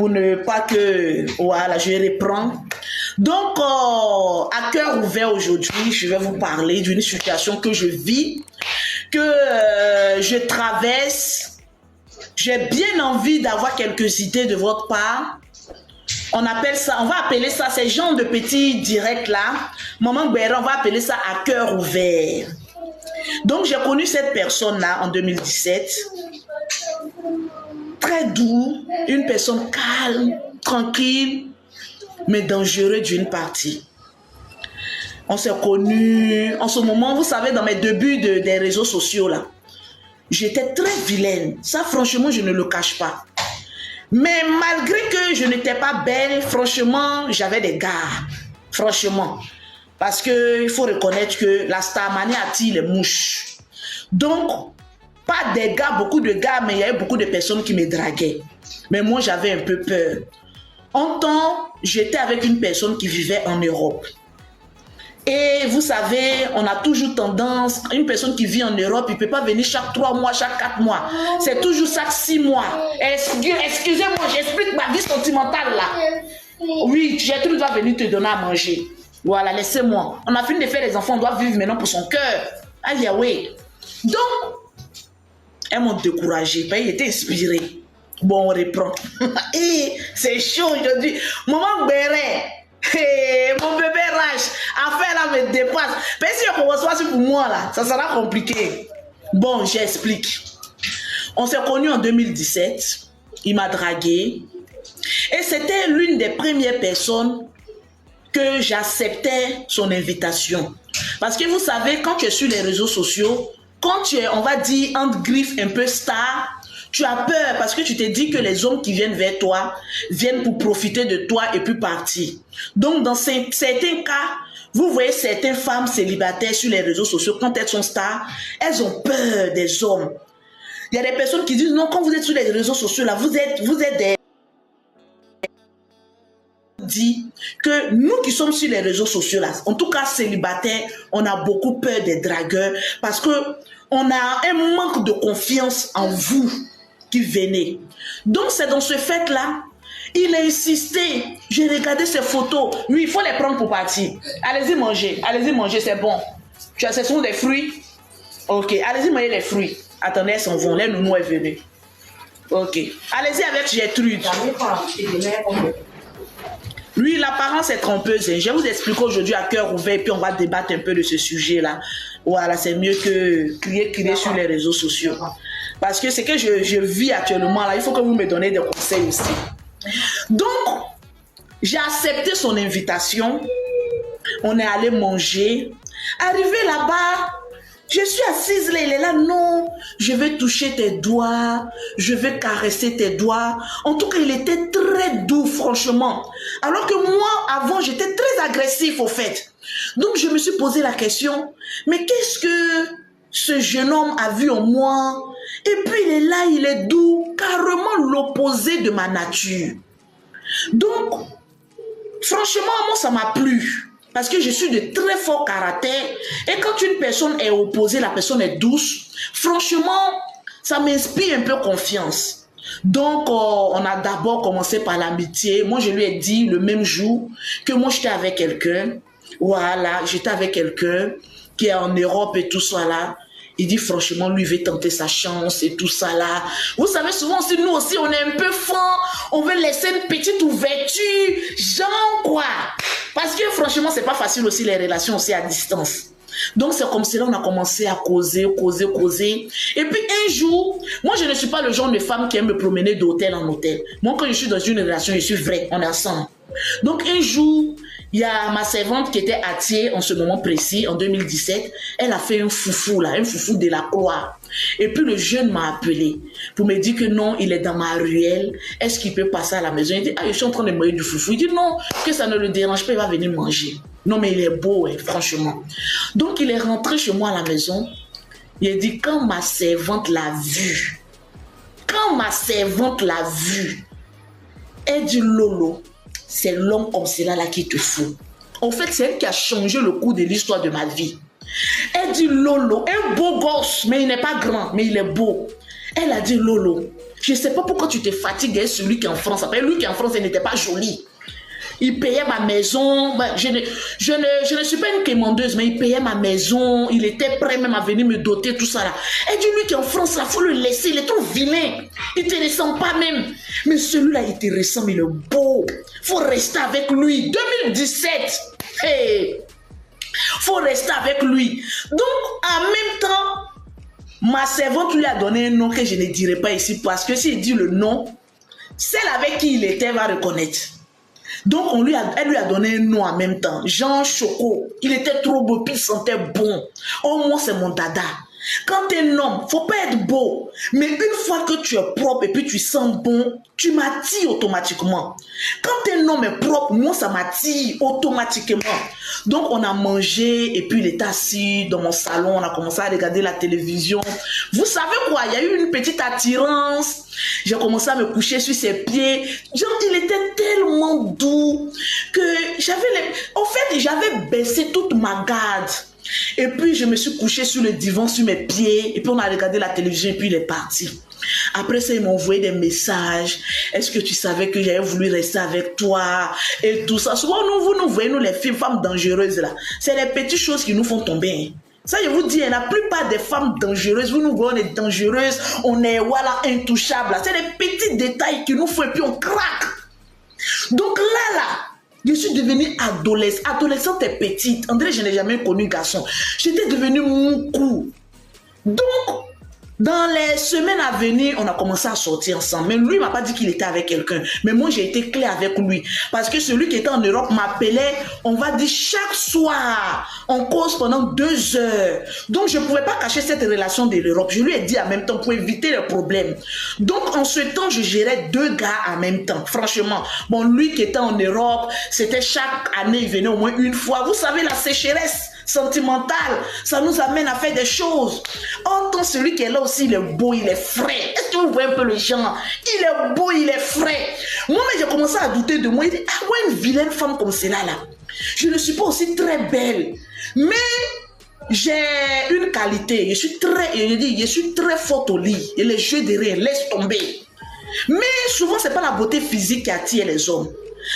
pour ne pas que... Voilà, je reprends. Donc, à cœur ouvert aujourd'hui, je vais vous parler d'une situation que je vis, que je traverse. J'ai bien envie d'avoir quelques idées de votre part. On va appeler ça, ces genres de petits directs là, Maman Béra, on va appeler ça à cœur ouvert. Donc, j'ai connu cette personne-là en 2017. Très doux, une personne calme, tranquille, mais dangereux d'une partie. On s'est connus, en ce moment, vous savez, dans mes débuts des réseaux sociaux, là, j'étais très vilaine. Ça, franchement, je ne le cache pas. Mais malgré que je n'étais pas belle, franchement, j'avais des gars. Franchement. Parce qu'il faut reconnaître que la starmanie attire les mouches. Donc, pas des gars, beaucoup de gars, mais il y avait beaucoup de personnes qui me draguaient. Mais moi, j'avais un peu peur. En temps, j'étais avec une personne qui vivait en Europe. Et vous savez, on a toujours tendance, une personne qui vit en Europe, il ne peut pas venir chaque 3 mois, chaque 4 mois. C'est toujours chaque 6 mois. Excusez-moi, j'explique ma vie sentimentale là. Oui, Gertrude va venir te donner à manger. Voilà, laissez-moi. On a fini de faire les enfants, on doit vivre maintenant pour son cœur. Aïe, oui. Donc, elles m'ont découragée, il était inspiré. Bon, on reprend. C'est chaud aujourd'hui. Maman Béret. Hey, mon bébé Rach, affaire là me dépasse. Mais si on commence pas pour moi là, ça sera compliqué. Bon, j'explique. On s'est connus en 2017. Il m'a dragué. Et c'était l'une des premières personnes que j'acceptais son invitation. Parce que vous savez, quand tu es sur les réseaux sociaux, quand tu es, on va dire, entre griffes un peu star, tu as peur parce que tu te dis que les hommes qui viennent vers toi viennent pour profiter de toi et puis partir. Donc, dans certains cas, vous voyez certaines femmes célibataires sur les réseaux sociaux, quand elles sont stars, elles ont peur des hommes. Il y a des personnes qui disent, non, quand vous êtes sur les réseaux sociaux, là, vous êtes des... dit que nous qui sommes sur les réseaux sociaux, là, en tout cas célibataires, on a beaucoup peur des dragueurs parce que on a un manque de confiance en vous qui venez. Donc c'est dans ce fait-là, il a insisté. J'ai regardé ses photos. Lui, il faut les prendre pour partir. Allez-y manger, c'est bon. Ce sont des fruits. Ok, allez-y manger les fruits. Attendez, elles s'en vont. Les nounous est venu. Ok, allez-y avec Gertrude. Lui, l'apparence est trompeuse. Je vais vous expliquer aujourd'hui à cœur ouvert, puis on va débattre un peu de ce sujet-là. Voilà, c'est mieux que crier sur les réseaux sociaux. Parce que ce que je vis actuellement, là, il faut que vous me donnez des conseils aussi. Donc, j'ai accepté son invitation. On est allé manger. Arrivé là-bas, je suis assise là, il est là, non, je vais toucher tes doigts, je vais caresser tes doigts. En tout cas, il était très doux, franchement. Alors que moi, avant, j'étais très agressif, au fait. Donc, je me suis posé la question, mais qu'est-ce que ce jeune homme a vu en moi? Et puis, il est là, il est doux, carrément l'opposé de ma nature. Donc, franchement, moi, ça m'a plu. Parce que je suis de très fort caractère. Et quand une personne est opposée, la personne est douce, franchement, ça m'inspire un peu confiance. Donc, on a d'abord commencé par l'amitié. Moi, je lui ai dit le même jour que moi, j'étais avec quelqu'un. Voilà, j'étais avec quelqu'un qui est en Europe et tout ça là. Il dit franchement, lui veut tenter sa chance et tout ça là. Vous savez, souvent aussi, nous aussi, on est un peu francs. On veut laisser une petite ouverture. Genre quoi. Parce que franchement, c'est pas facile aussi les relations aussi à distance. Donc c'est comme cela on a commencé à causer. Et puis un jour, moi je ne suis pas le genre de femme qui aime me promener d'hôtel en hôtel. Moi quand je suis dans une relation, je suis vraie, on est ensemble. Donc un jour, il y a ma servante qui était à Thiers en ce moment précis, en 2017. Elle a fait un foufou là, un foufou de la croix. Et puis le jeune m'a appelé pour me dire que non, il est dans ma ruelle. Est-ce qu'il peut passer à la maison? Il dit, ah, je suis en train de manger du foufou. Il dit non, que ça ne le dérange pas, il va venir manger. Non, mais il est beau, hein, franchement. Donc il est rentré chez moi à la maison. Il a dit, quand ma servante l'a vu, elle dit, Lolo, c'est l'homme comme cela là qui te fout. En fait, c'est elle qui a changé le cours de l'histoire de ma vie. Elle dit Lolo, un beau gosse, mais il n'est pas grand, mais il est beau. Elle a dit Lolo, Je ne sais pas pourquoi tu te fatigues avec celui qui est en France. Après, lui qui est en France, il n'était pas joli. Il payait ma maison. Ben, je ne suis pas une quémandeuse, mais il payait ma maison. Il était prêt même à venir me doter, tout ça là. Et dit, lui qui est en France, il faut le laisser. Il est trop vilain. Il ne te ressent pas même. Mais celui-là, il te ressent, mais il est beau. Il faut rester avec lui. 2017. Hey. Faut rester avec lui. Donc, en même temps, ma servante lui a donné un nom que je ne dirai pas ici parce que s'il dit le nom, celle avec qui il était va reconnaître. Donc, elle lui a donné un nom en même temps. Jean Choco. Il était trop beau, puis il sentait bon. Oh, moi, c'est mon dada. Quand tu es un homme, faut pas être beau. Mais une fois que tu es propre et puis tu sens bon, tu m'attires automatiquement. Quand un homme est propre, moi, ça m'attire automatiquement. Donc, on a mangé et puis il était assis dans mon salon. On a commencé à regarder la télévision. Vous savez quoi? Il y a eu une petite attirance. J'ai commencé à me coucher sur ses pieds. Genre, il était tellement doux que j'avais baissé toute ma garde. Et puis, je me suis couché sur le divan, sur mes pieds. Et puis, on a regardé la télévision et puis il est parti. Après ça, il m'a envoyé des messages. Est-ce que tu savais que j'avais voulu rester avec toi? Et tout ça. Souvent, vous nous voyez, nous, les filles, femmes dangereuses, là. C'est les petites choses qui nous font tomber. Hein. Ça, je vous dis, la plupart des femmes dangereuses, vous nous voyez, on est dangereuses, on est, voilà, intouchables. C'est les petits détails qui nous font et puis on craque. Donc là, je suis devenue adolescente. Adolescente et petite. André, je n'ai jamais connu garçon. J'étais devenue moukou. Donc, dans les semaines à venir, on a commencé à sortir ensemble. Mais lui, il ne m'a pas dit qu'il était avec quelqu'un. Mais moi, j'ai été claire avec lui. Parce que celui qui était en Europe m'appelait, on va dire, chaque soir. On cause pendant 2 heures. Donc, je ne pouvais pas cacher cette relation de l'Europe. Je lui ai dit en même temps pour éviter les problèmes. Donc, en ce temps, je gérais 2 gars en même temps. Franchement. Bon, lui qui était en Europe, c'était chaque année, il venait au moins une fois. Vous savez, la sécheresse sentimentale, ça nous amène à faire des choses. Autant celui qui est là aussi, il est beau, il est frais. Est-ce que vous voyez un peu le genre? Il est beau, il est frais. Moi, mais j'ai commencé à douter de moi. Il dit, ah ouais, une vilaine femme comme celle-là, là. Je ne suis pas aussi très belle. Mais j'ai une qualité. Je suis très forte au lit. Et les jeux de rire, laisse tomber. Mais souvent, c'est pas la beauté physique qui attire les hommes.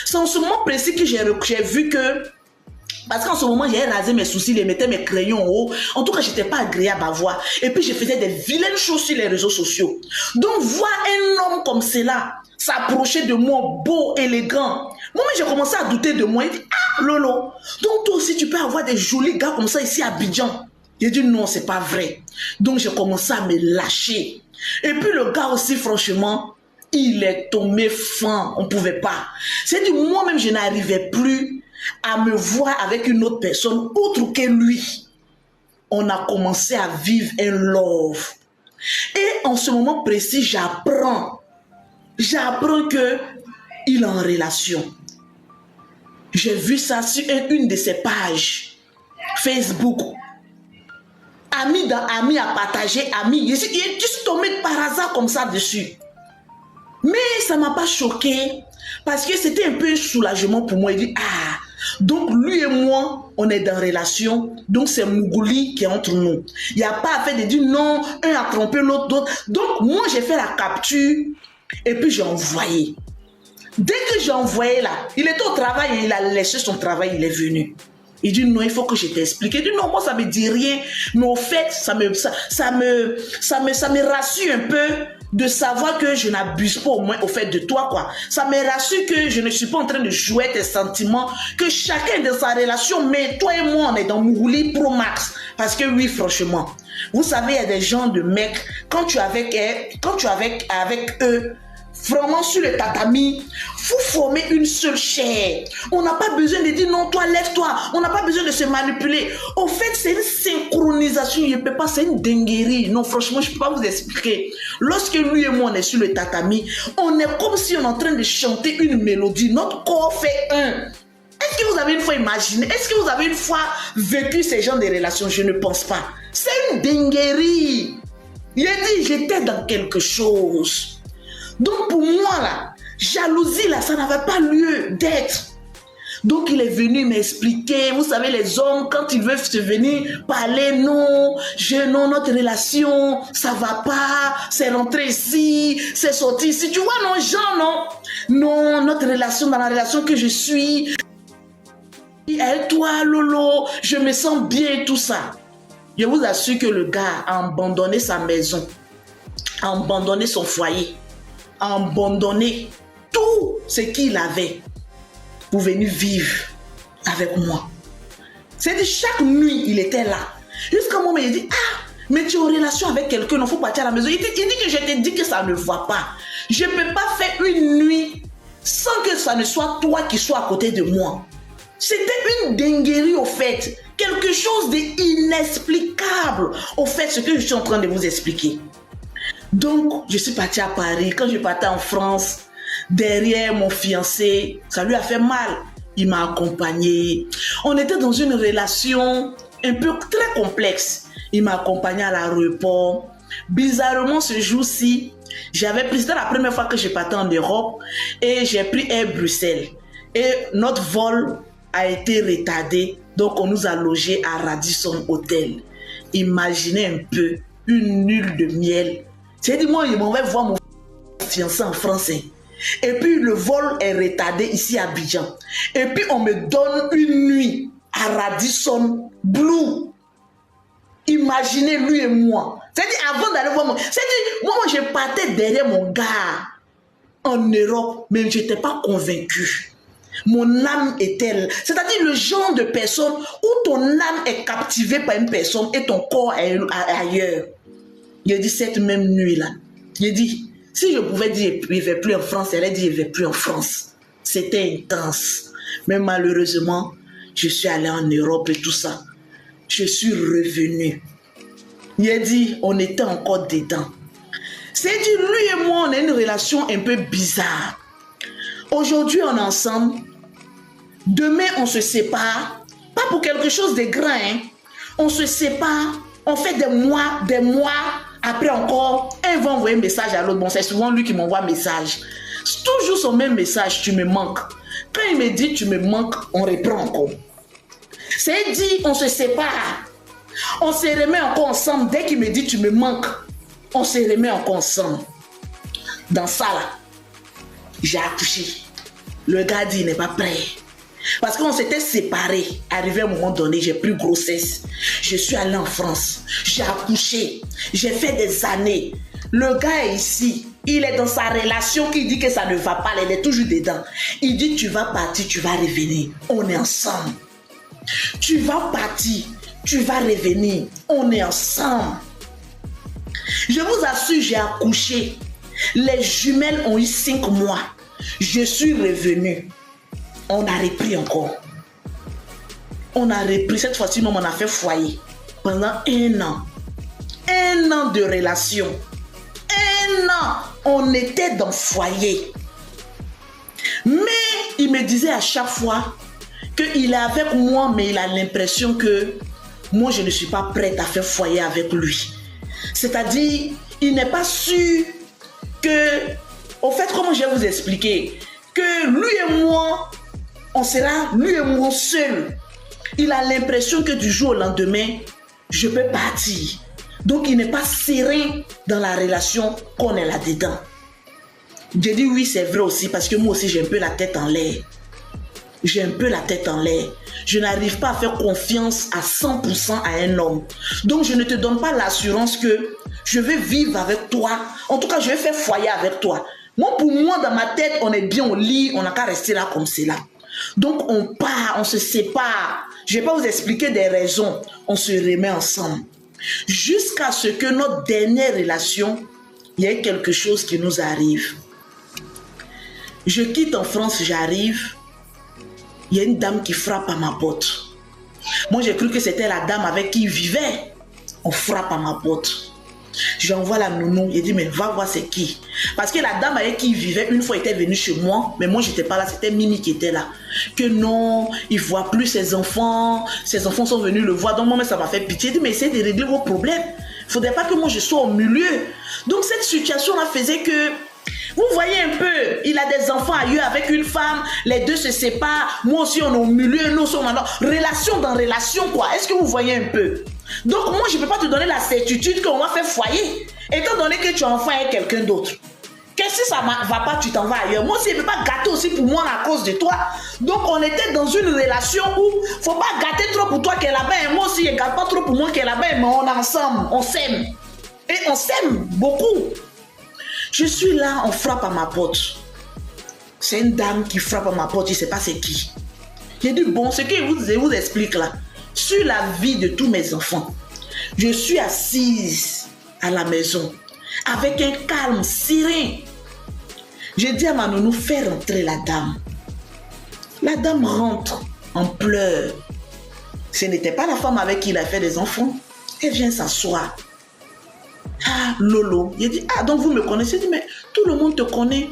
C'est en ce moment précis que j'ai vu que parce qu'en ce moment, j'ai rasé mes sourcils, je mettais mes crayons en haut. En tout cas, je n'étais pas agréable à voir. Et puis, je faisais des vilaines choses sur les réseaux sociaux. Donc, voir un homme comme cela s'approcher de moi, beau, élégant. Moi-même, j'ai commencé à douter de moi. Il dit, ah, Lolo, donc toi aussi, tu peux avoir des jolis gars comme ça ici à Abidjan. J'ai dit, non, c'est pas vrai. Donc, j'ai commencé à me lâcher. Et puis, le gars aussi, franchement, il est tombé fin. On ne pouvait pas. C'est-à-dire, moi-même, je n'arrivais plus à me voir avec une autre personne autre que lui. On a commencé à vivre un love. Et en ce moment précis, j'apprends que il est en relation. J'ai vu ça sur une de ses pages Facebook. Ami à partager, ami. Je suis tombé par hasard comme ça dessus. Mais ça ne m'a pas choqué parce que c'était un peu un soulagement pour moi. Il dit, ah, donc lui et moi, on est dans relation, donc c'est Mougouli qui est entre nous. Il n'y a pas à faire de dire non, un a trompé l'autre. Donc moi, j'ai fait la capture et puis j'ai envoyé. Dès que j'ai envoyé là, il était au travail et il a laissé son travail, il est venu. Il dit non, il faut que je t'explique. Il dit non, moi ça me dit rien, mais au fait, ça me rassure un peu de savoir que je n'abuse pas au moins au fait de toi, quoi. Ça me rassure que je ne suis pas en train de jouer tes sentiments, que chacun de sa relation, mais toi et moi, on est dans Mougouli Pro Max. Parce que oui, franchement, vous savez, il y a des gens de mecs, quand tu es avec eux, vraiment sur le tatami, vous formez une seule chair. On n'a pas besoin de dire non, toi lève-toi. On n'a pas besoin de se manipuler. Au fait, c'est une synchronisation. Je ne peux pas, c'est une dinguerie. Non, franchement, je ne peux pas vous expliquer. Lorsque lui et moi on est sur le tatami, on est comme si on est en train de chanter une mélodie. Notre corps fait un. Est-ce que vous avez une fois imaginé? Est-ce que vous avez une fois vécu ces genres de relations? Je ne pense pas. C'est une dinguerie. Il a dit, j'étais dans quelque chose. Donc pour moi là, jalousie là, ça n'avait pas lieu d'être. Donc, il est venu m'expliquer. Vous savez, les hommes, quand ils veulent se venir parler, non, notre relation, ça va pas, c'est rentré ici, c'est sorti ici. Tu vois, non, Jean, non. Non, notre relation, dans la relation que je suis, elle, toi, Lolo, je me sens bien, tout ça. Je vous assure que le gars a abandonné sa maison, a abandonné son foyer, a abandonné tout ce qu'il avait pour venir vivre avec moi. C'est-à-dire, chaque nuit, il était là. Jusqu'à un moment, il dit, ah, mais tu es en relation avec quelqu'un, il faut partir à la maison. Il dit que je te dis que ça ne va pas. Je ne peux pas faire une nuit sans que ça ne soit toi qui sois à côté de moi. C'était une dinguerie au fait. Quelque chose d'inexplicable au fait, ce que je suis en train de vous expliquer. Donc, je suis partie à Paris. Quand je partais en France, derrière mon fiancé, ça lui a fait mal. Il m'a accompagné. On était dans une relation un peu très complexe. Il m'a accompagné à l'aéroport. Bizarrement, ce jour-ci, c'était la première fois que je partais en Europe et j'ai pris Air Bruxelles. Et notre vol a été retardé. Donc, on nous a logés à Radisson Hotel. Imaginez un peu une nulle de miel. C'est-à-dire, moi, il m'en va voir mon fiancé en français. Et puis, le vol est retardé ici à Abidjan. Et puis, on me donne une nuit à Radisson Blue. Imaginez lui et moi. C'est-à-dire, avant d'aller voir c'est-à-dire, moi, je partais derrière mon gars en Europe, mais je n'étais pas convaincu. Mon âme est-elle, c'est-à-dire le genre de personne où ton âme est captivée par une personne et ton corps est ailleurs. Il dit cette même nuit-là, il dit, si je pouvais dire il ne va plus en France, elle a dit il ne va plus en France. C'était intense. Mais malheureusement, je suis allé en Europe et tout ça. Je suis revenu. Il a dit, on était encore dedans. C'est dit, lui et moi, on a une relation un peu bizarre. Aujourd'hui, on est ensemble. Demain, on se sépare. Pas pour quelque chose de grand. Hein. On se sépare. On fait des mois. Après encore, un va envoyer un message à l'autre. Bon, c'est souvent lui qui m'envoie un message. C'est toujours son même message. Tu me manques. Quand il me dit tu me manques, on reprend encore. C'est dit, on se sépare. On se remet encore ensemble. Dès qu'il me dit tu me manques, on se remet encore ensemble. Dans ça là, j'ai accouché. Le gars dit il n'est pas prêt. Parce qu'on s'était séparés. Arrivé à un moment donné, j'ai pris grossesse. Je suis allée en France. J'ai accouché. J'ai fait des années. Le gars est ici. Il est dans sa relation. Il dit que ça ne va pas. Il est toujours dedans. Il dit tu vas partir, tu vas revenir. On est ensemble. Tu vas partir, tu vas revenir. On est ensemble. Je vous assure, j'ai accouché. Les jumelles ont eu 5 mois. Je suis revenue. On a repris encore. On a repris. Cette fois-ci, même, on a fait foyer. Pendant 1 an. 1 an de relation. 1 an. On était dans foyer. Mais il me disait à chaque fois qu'il est avec moi, mais il a l'impression que moi, je ne suis pas prête à faire foyer avec lui. C'est-à-dire, il n'est pas sûr que... Au fait, comment je vais vous expliquer? Que lui et moi, on sera lui et moi seuls. Il a l'impression que du jour au lendemain, je peux partir. Donc, il n'est pas serein dans la relation qu'on est là-dedans. J'ai dit oui, c'est vrai aussi, parce que moi aussi, j'ai un peu la tête en l'air. J'ai un peu la tête en l'air. Je n'arrive pas à faire confiance à 100% à un homme. Donc, je ne te donne pas l'assurance que je vais vivre avec toi. En tout cas, je vais faire foyer avec toi. Moi, pour moi, dans ma tête, on est bien au lit. On n'a qu'à rester là comme c'est là. Donc, on part, on se sépare. Je ne vais pas vous expliquer des raisons. On se remet ensemble. Jusqu'à ce que notre dernière relation, il y ait quelque chose qui nous arrive. Je quitte en France, j'arrive. Il y a une dame qui frappe à ma porte. Moi, j'ai cru que c'était la dame avec qui il vivait. On frappe à ma porte. J'envoie la nounou. Il dit, mais va voir c'est qui. Parce que la dame avec qui il vivait, une fois, était venue chez moi. Mais moi, je n'étais pas là. C'était Mimi qui était là. Que non, il ne voit plus ses enfants. Ses enfants sont venus le voir. Donc, moi, ça m'a fait pitié. Il dit, mais essayez de régler vos problèmes. Il ne faudrait pas que moi, je sois au milieu. Donc, cette situation-là faisait que... Vous voyez un peu, il a des enfants ailleurs avec une femme, les deux se séparent, moi aussi on est au milieu, nous sommes maintenant, relation dans relation quoi, est-ce que vous voyez un peu? Donc moi je ne peux pas te donner la certitude qu'on va faire foyer, étant donné que tu es enfant avec quelqu'un d'autre. Qu'est-ce que ça ne va pas, tu t'en vas ailleurs. Moi aussi, je ne peux pas gâter aussi pour moi à cause de toi. Donc, on était dans une relation où il ne faut pas gâter trop pour toi qui est là-bas. Et moi aussi, je ne gâte pas trop pour moi qui est là-bas. Mais on est ensemble, on s'aime. Et on s'aime beaucoup. Je suis là, on frappe à ma porte. C'est une dame qui frappe à ma porte, je ne sais pas c'est qui. J'ai dit, bon, ce que je vous explique là, sur la vie de tous mes enfants, je suis assise à la maison avec un calme serein. J'ai dit à ma nounou, fais rentrer la dame. La dame rentre en pleurs. Ce n'était pas la femme avec qui il a fait des enfants. Elle vient s'asseoir. Ah, Lolo. J'ai dit, ah, donc vous me connaissez? J'ai dit, mais tout le monde te connaît.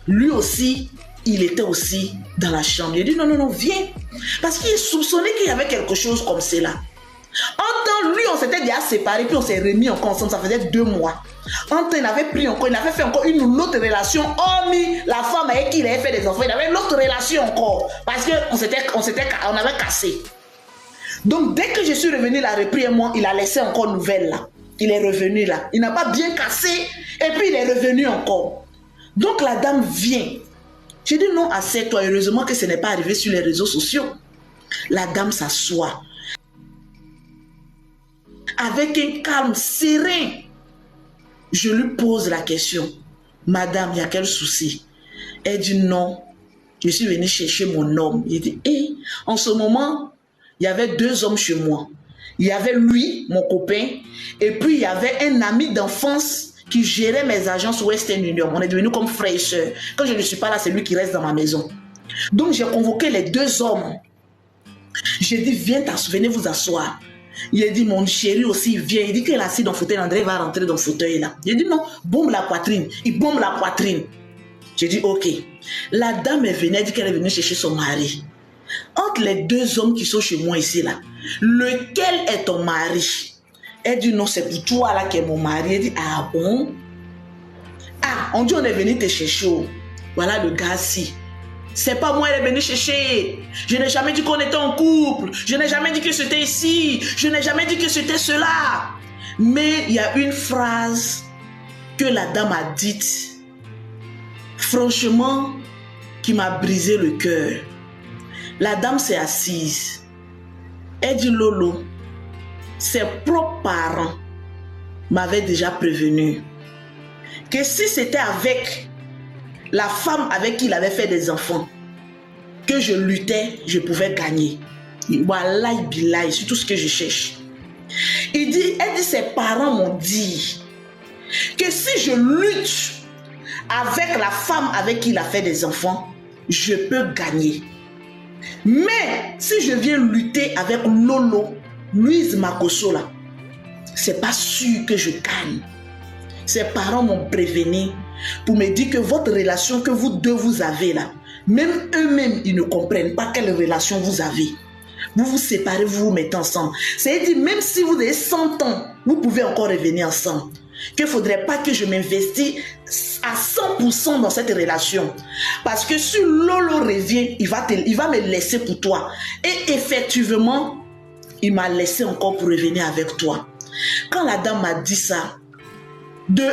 Lui aussi, il était aussi dans la chambre. J'ai dit, non, non, non, viens. Parce qu'il soupçonnait qu'il y avait quelque chose comme cela. En temps, lui, on s'était déjà séparés, puis on s'est remis encore ensemble, ça faisait 2 mois. En temps, il avait pris encore, il avait fait encore une autre relation, hormis la femme avec qui il avait fait des enfants, il avait une autre relation encore, parce qu'on avait cassé. Donc, dès que je suis revenu, il a repris un mois, il a laissé encore nouvelle là. Il est revenu là. Il n'a pas bien cassé, et puis il est revenu encore. Donc, la dame vient. J'ai dit non, assieds-toi. Heureusement que ce n'est pas arrivé sur les réseaux sociaux. La dame s'assoit. Avec un calme serein, je lui pose la question. Madame, il y a quel souci? Elle dit non, je suis venue chercher mon homme. Il dit, en ce moment, il y avait 2 hommes chez moi. Il y avait lui, mon copain, et puis il y avait un ami d'enfance qui gérait mes agences Western Union. On est devenus comme frère et soeur. Quand je ne suis pas là, c'est lui qui reste dans ma maison. Donc j'ai convoqué les 2 hommes. J'ai dit, venez vous asseoir. Il a dit, mon chéri aussi vient. Il dit qu'il est assis dans le fauteuil. André va rentrer dans le fauteuil là. J'ai dit, non, bombe la poitrine. Il bombe la poitrine. J'ai dit, ok. La dame est venue, elle dit qu'elle est venue chercher son mari. Entre les 2 hommes qui sont chez moi ici là, lequel est ton mari? Elle dit, non, c'est pour toi là qui est mon mari. Elle dit, ah bon? Ah, on dit, on est venu te chercher. Voilà le gars-ci. C'est pas moi, elle est venue chercher. Je n'ai jamais dit qu'on était en couple. Je n'ai jamais dit que c'était ici. Je n'ai jamais dit que c'était cela. Mais il y a une phrase que la dame a dite, franchement, qui m'a brisé le cœur. La dame s'est assise. Elle dit, Lolo, ses propres parents m'avaient déjà prévenu que si c'était avec la femme avec qui il avait fait des enfants, que je luttais, je pouvais gagner. Wallahi billahi, c'est tout ce que je cherche. Elle dit, ses parents m'ont dit que si je lutte avec la femme avec qui il a fait des enfants, je peux gagner. Mais si je viens lutter avec Lolo, Louise Makoso là, c'est pas sûr que je gagne. Ses parents m'ont prévenu pour me dire que votre relation que vous deux vous avez là, même eux-mêmes, ils ne comprennent pas quelle relation vous avez. Vous vous séparez, vous vous mettez ensemble. C'est-à-dire, même si vous avez 100 ans, vous pouvez encore revenir ensemble. Qu'il ne faudrait pas que je m'investisse à 100% dans cette relation. Parce que si Lolo revient, il va me laisser pour toi. Et effectivement, il m'a laissé encore pour revenir avec toi. Quand la dame m'a dit ça, de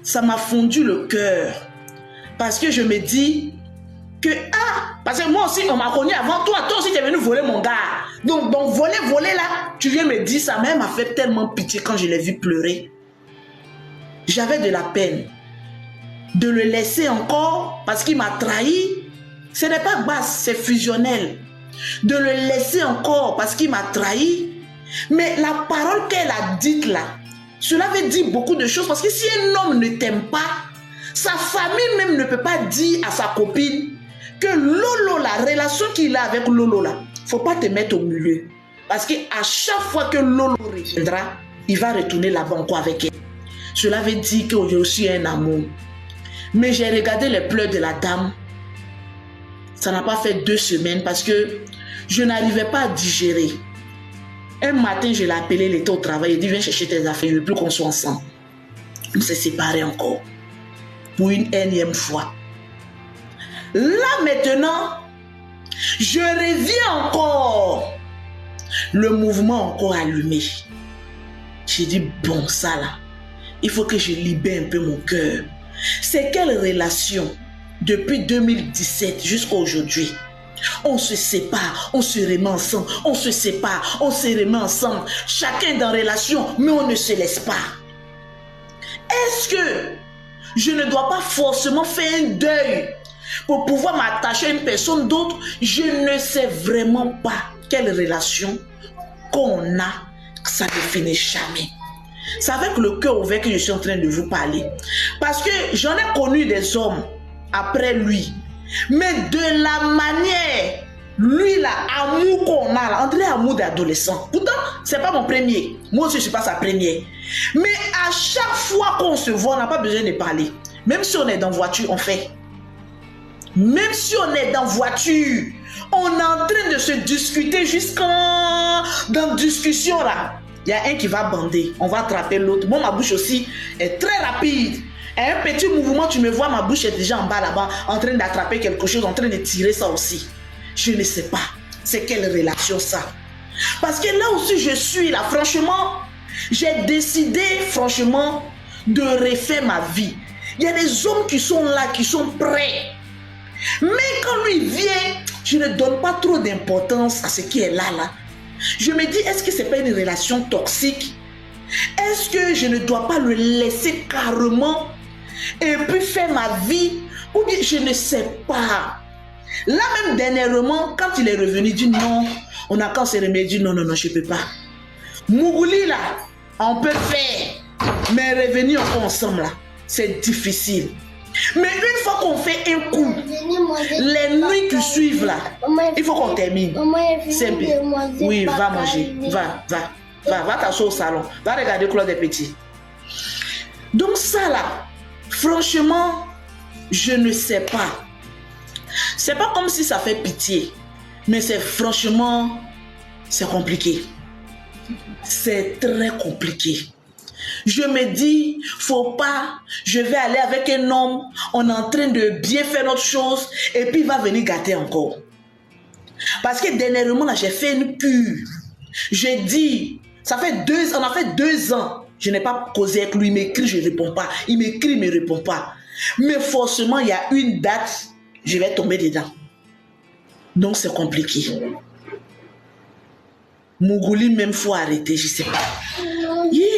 ça m'a fondu le cœur. Parce que je me dis que, parce que moi aussi, on m'a connu avant toi. Toi aussi, tu es venu voler mon gars. Donc voler là, tu viens me dire ça. Mais elle m'a fait tellement pitié quand je l'ai vu pleurer. J'avais de la peine de le laisser encore parce qu'il m'a trahi. Ce n'est pas basse, c'est fusionnel. De le laisser encore parce qu'il m'a trahi. Mais la parole qu'elle a dite là, cela veut dire beaucoup de choses. Parce que si un homme ne t'aime pas, sa famille même ne peut pas dire à sa copine que Lolo, la relation qu'il a avec Lolo là, il ne faut pas te mettre au milieu. Parce qu'à chaque fois que Lolo reviendra, il va retourner là-bas encore avec elle. Cela veut dire que j'ai aussi un amour. Mais j'ai regardé les pleurs de la dame. Ça n'a pas fait 2 semaines parce que je n'arrivais pas à digérer. Un matin, je l'ai appelé, il était au travail. Il dit, viens chercher tes affaires, je ne veux plus qu'on soit ensemble. On s'est séparés encore. pour une énième fois. Là maintenant, je reviens encore. Le mouvement encore allumé. J'ai dit, bon, ça là, il faut que je libère un peu mon cœur. C'est quelle relation depuis 2017 jusqu'à aujourd'hui? On se sépare, on se remet ensemble, on se sépare, on se remet ensemble. Chacun dans relation, mais on ne se laisse pas. Est-ce que je ne dois pas forcément faire un deuil pour pouvoir m'attacher à une personne d'autre? Je ne sais vraiment pas quelle relation qu'on a, ça ne finit jamais. C'est avec le cœur ouvert que je suis en train de vous parler. Parce que j'en ai connu des hommes après lui. Mais de la manière, lui là, amour qu'on a là, André amour d'adolescent. Pourtant, c'est pas mon premier. Moi aussi, je suis pas sa première. Mais à chaque fois qu'on se voit, on n'a pas besoin de parler. Même si on est dans voiture, on fait. Même si on est dans voiture, on est en train de se discuter jusqu'en dans discussion là. Il y a un qui va bander, on va attraper l'autre. Moi, ma bouche aussi est très rapide. Un petit mouvement, tu me vois, ma bouche est déjà en bas là-bas, en train d'attraper quelque chose, en train de tirer ça aussi. Je ne sais pas, c'est quelle relation ça. Parce que là aussi, je suis là, franchement, j'ai décidé, franchement, de refaire ma vie. Il y a des hommes qui sont là, qui sont prêts. Mais quand lui vient, je ne donne pas trop d'importance à ce qui est là. Je me dis, est-ce que ce n'est pas une relation toxique? Est-ce que je ne dois pas le laisser carrément et puis faire ma vie? Ou bien je ne sais pas. Là même dernièrement, quand il est revenu, il dit non, on a qu'à se remettre, dit non, je ne peux pas. Mougouli là, on peut faire, mais revenir encore ensemble là, c'est difficile. Mais une fois qu'on fait un coup, les nuits qui suivent là, il faut qu'on termine. C'est bien. Oui, va manger. Va t'asseoir au salon. Va regarder Claude des Petits. Donc ça là, franchement, je ne sais pas. C'est pas comme si ça fait pitié. Mais c'est franchement, c'est compliqué. C'est très compliqué. Je me dis, faut pas, je vais aller avec un homme, on est en train de bien faire notre chose, et puis il va venir gâter encore. Parce que dernièrement, là, j'ai fait une cure. J'ai dit, on a fait 2 ans, je n'ai pas causé avec lui, il m'écrit, je ne réponds pas. Il m'écrit, il ne me répond pas. Mais forcément, il y a une date, je vais tomber dedans. Donc, c'est compliqué. Mougouli, même, faut arrêter, je ne sais pas. Yeah.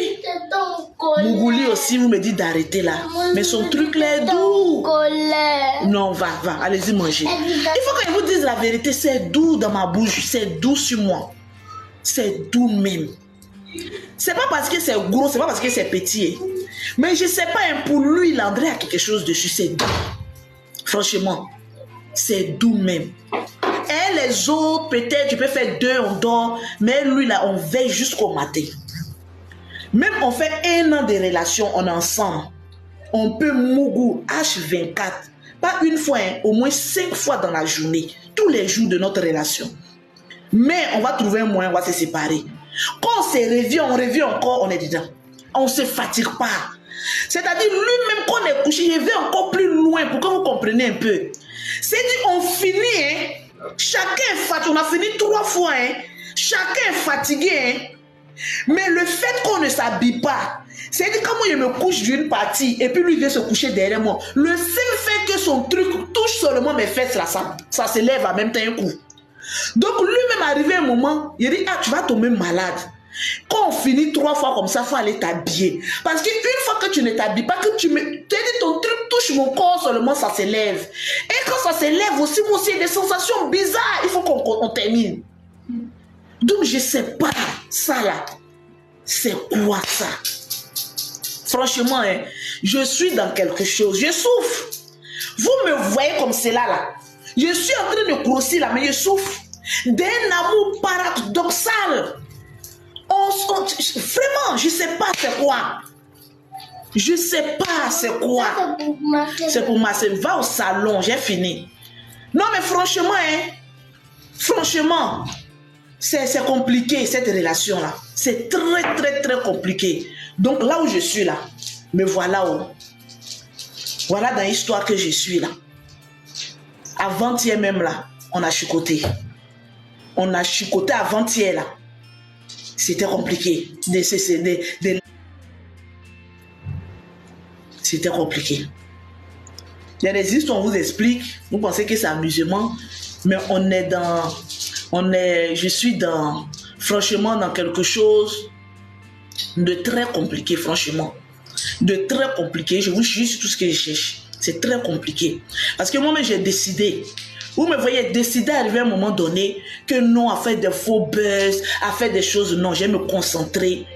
Mougouli aussi, vous me dites d'arrêter là. Mais son truc là est doux. Non, va, allez-y manger. Il faut que je vous dise la vérité, c'est doux dans ma bouche, c'est doux sur moi. C'est doux même. C'est pas parce que c'est gros, c'est pas parce que c'est petit. Mais je sais pas, pour lui, l'André a quelque chose dessus, c'est doux. Franchement, c'est doux même. Et les autres, peut-être, tu peux faire 2, on dort. Mais lui là, on veille jusqu'au matin. Même on fait 1 an de relation, on est ensemble. On peut mougou H24. Pas une fois, au moins 5 fois dans la journée. Tous les jours de notre relation. Mais on va trouver un moyen, on va se séparer. Quand on se revient, on revient encore, on est dedans. On ne se fatigue pas. C'est-à-dire, lui-même, quand on est couché, je vais encore plus loin pour que vous compreniez un peu. C'est-à-dire, on finit, hein, chacun est fatigué. On a fini 3 fois. Hein, chacun est fatigué. Hein, mais le fait qu'on ne s'habille pas, c'est-à-dire quand moi je me couche d'une partie et puis lui vient se coucher derrière moi, le seul fait que son truc touche seulement mes fesses là, ça se lève en même temps un coup. Donc lui-même arrivé un moment, il dit ah tu vas tomber malade. Quand on finit 3 fois comme ça, il faut aller t'habiller. Parce qu'une fois que tu ne t'habilles pas, que tu me dis ton truc touche mon corps seulement, ça se lève. Et quand ça se lève aussi, moi aussi, il y a des sensations bizarres. Il faut qu'on termine. Donc je ne sais pas, ça là, c'est quoi ça? Franchement, hein, je suis dans quelque chose, je souffre. Vous me voyez comme cela là. Je suis en train de grossir là, mais je souffre d'un amour paradoxal. Vraiment, je ne sais pas c'est quoi. Je ne sais pas c'est quoi. C'est pour ma sœur. Va au salon, j'ai fini. Non mais franchement, hein, franchement, c'est compliqué cette relation-là. C'est très, très, très compliqué. Donc là où je suis là, me voilà où. Voilà dans l'histoire que je suis là. Avant-hier même là, on a chicoté. On a chicoté avant-hier là. C'était compliqué. C'était compliqué. Il y a des histoires, on vous explique, vous pensez que c'est amusement, mais je suis franchement dans quelque chose de très compliqué, franchement. De très compliqué, je vous jure tout ce que je cherche. C'est très compliqué. Parce que moi-même, j'ai décidé. Vous me voyez décider à arriver à un moment donné que non, à faire des faux buzz, à faire des choses, non, je vais me concentrer.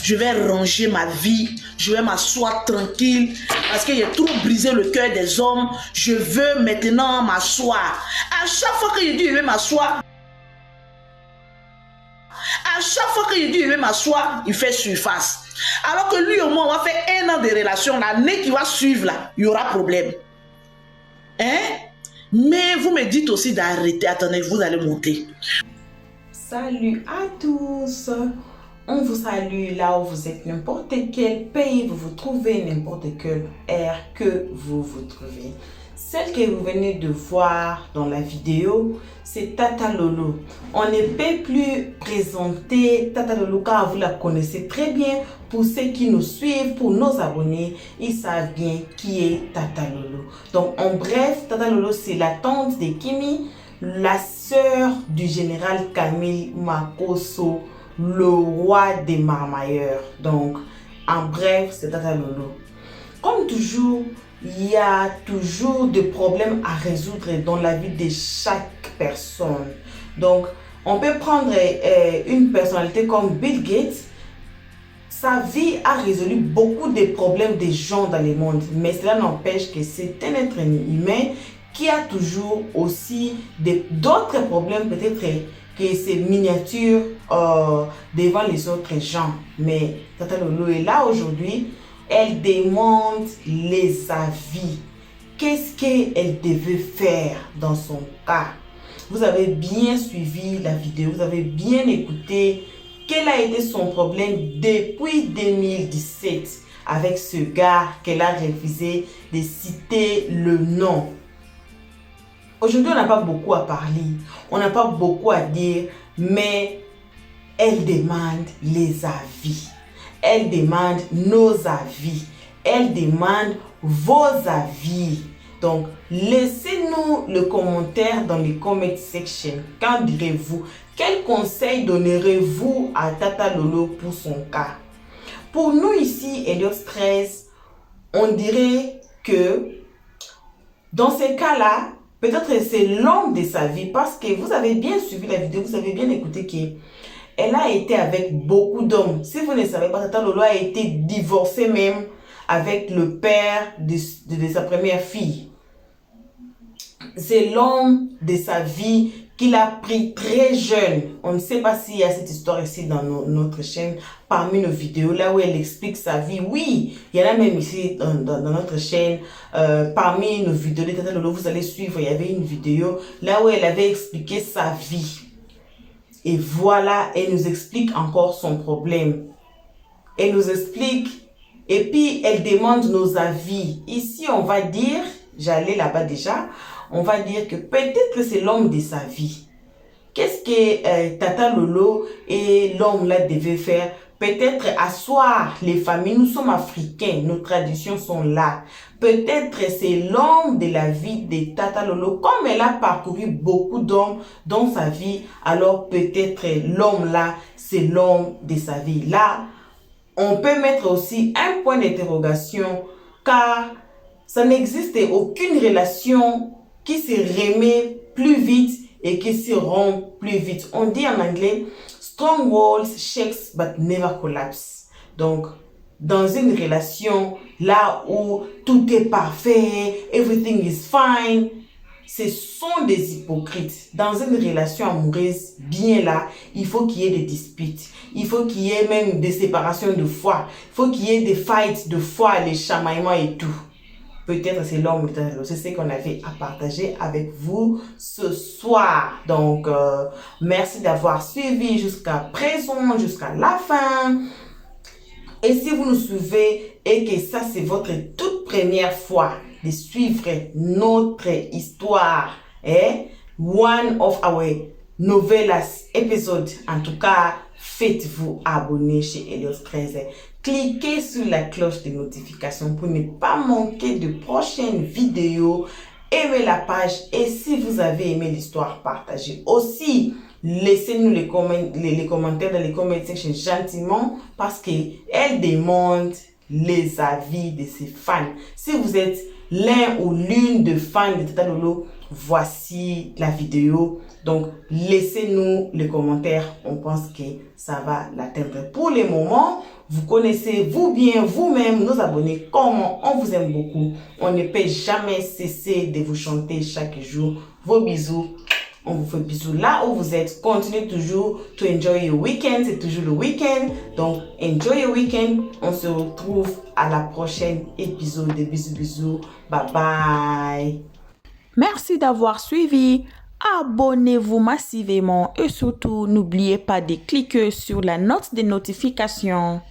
Je vais ranger ma vie, je vais m'asseoir tranquille parce que j'ai trop brisé le cœur des hommes. Je veux maintenant m'asseoir. À chaque fois que je dis je vais m'asseoir, il fait surface. Alors que lui, au moins, on va faire 1 an de relation. L'année qui va suivre, là, il y aura problème. Hein? Mais vous me dites aussi d'arrêter. Attendez, vous allez monter. Salut à tous. On vous salue là où vous êtes, n'importe quel pays vous vous trouvez, n'importe quelle ère que vous vous trouvez. Celle que vous venez de voir dans la vidéo, c'est Tata Lolo. On ne peut plus présenter Tata Lolo car vous la connaissez très bien. Pour ceux qui nous suivent, pour nos abonnés, ils savent bien qui est Tata Lolo. Donc en bref, Tata Lolo c'est la tante de Kimi, la sœur du général Camille Makosso, le roi des marmailleurs. Donc en bref, c'est Tata Lolo. Comme toujours, il y a toujours des problèmes à résoudre dans la vie de chaque personne. Donc, on peut prendre une personnalité comme Bill Gates. Sa vie a résolu beaucoup de problèmes des gens dans le monde. Mais cela n'empêche que c'est un être humain qui a toujours aussi d'autres problèmes, peut-être que c'est miniature devant les autres gens. Mais Tata Lolo est là aujourd'hui. Elle demande les avis. Qu'est-ce qu'elle devait faire dans son cas? Vous avez bien suivi la vidéo, vous avez bien écouté quel a été son problème depuis 2017 avec ce gars qu'elle a refusé de citer le nom. Aujourd'hui, on n'a pas beaucoup à parler, on n'a pas beaucoup à dire, mais elle demande les avis. Elle demande nos avis. Elle demande vos avis. Donc, laissez-nous le commentaire dans les comment section. Qu'en direz-vous? Quel conseil donnerez-vous à Tata Lolo pour son cas? Pour nous ici, Helios 13, on dirait que dans ces cas-là, peut-être c'est l'homme de sa vie parce que vous avez bien suivi la vidéo, vous avez bien écouté que elle a été avec beaucoup d'hommes. Si vous ne savez pas, Tata Lolo a été divorcée même avec le père de sa première fille. C'est l'homme de sa vie qu'il a pris très jeune. On ne sait pas s'il y a cette histoire ici dans notre chaîne, parmi nos vidéos, là où elle explique sa vie. Oui, il y en a même ici dans notre chaîne, parmi nos vidéos de Tata Lolo, vous allez suivre, il y avait une vidéo là où elle avait expliqué sa vie. Et voilà, elle nous explique encore son problème. Elle nous explique et puis elle demande nos avis. Ici, on va dire, j'allais là-bas déjà, on va dire que peut-être que c'est l'homme de sa vie. Qu'est-ce que Tata Lolo et l'homme là devaient faire? Peut-être asseoir les familles. Nous sommes africains, nos traditions sont là. Peut-être c'est l'homme de la vie de Tata Lolo. Comme elle a parcouru beaucoup d'hommes dans sa vie, alors peut-être l'homme là, c'est l'homme de sa vie. Là, on peut mettre aussi un point d'interrogation car ça n'existe aucune relation qui se remet plus vite et qui se rompt plus vite. On dit en anglais, strong walls shakes but never collapse. Donc, dans une relation, là où tout est parfait, everything is fine, ce sont des hypocrites. Dans une relation amoureuse, bien là, il faut qu'il y ait des disputes. Il faut qu'il y ait même des séparations de foi. Il faut qu'il y ait des fights de foi, les chamaillements et tout. Peut-être c'est l'homme de Tata Lolo. C'est ce qu'on avait à partager avec vous ce soir. Donc, merci d'avoir suivi jusqu'à présent, jusqu'à la fin. Et si vous nous suivez et que ça c'est votre toute première fois de suivre notre histoire. One of our novellas episodes. En tout cas, faites-vous abonner chez Helios 13. Cliquez sur la cloche de notification pour ne pas manquer de prochaines vidéos. Aimez la page et si vous avez aimé l'histoire, partagez aussi. Laissez-nous les commentaires dans les comment section gentiment parce qu'elle demande les avis de ses fans. Si vous êtes l'un ou l'une de fans de Tata Lolo, voici la vidéo. Donc, laissez-nous les commentaires. On pense que ça va l'atteindre. Pour le moment, vous connaissez vous-même, nos abonnés, comment on vous aime beaucoup. On ne peut jamais cesser de vous chanter chaque jour. Vos bisous. On vous fait bisous là où vous êtes. Continuez toujours to enjoy your weekend. C'est toujours le week-end. Donc, enjoy your weekend. On se retrouve à la prochaine épisode. Des bisous, bisous. Bye bye. Merci d'avoir suivi. Abonnez-vous massivement et surtout, n'oubliez pas de cliquer sur la note de notification.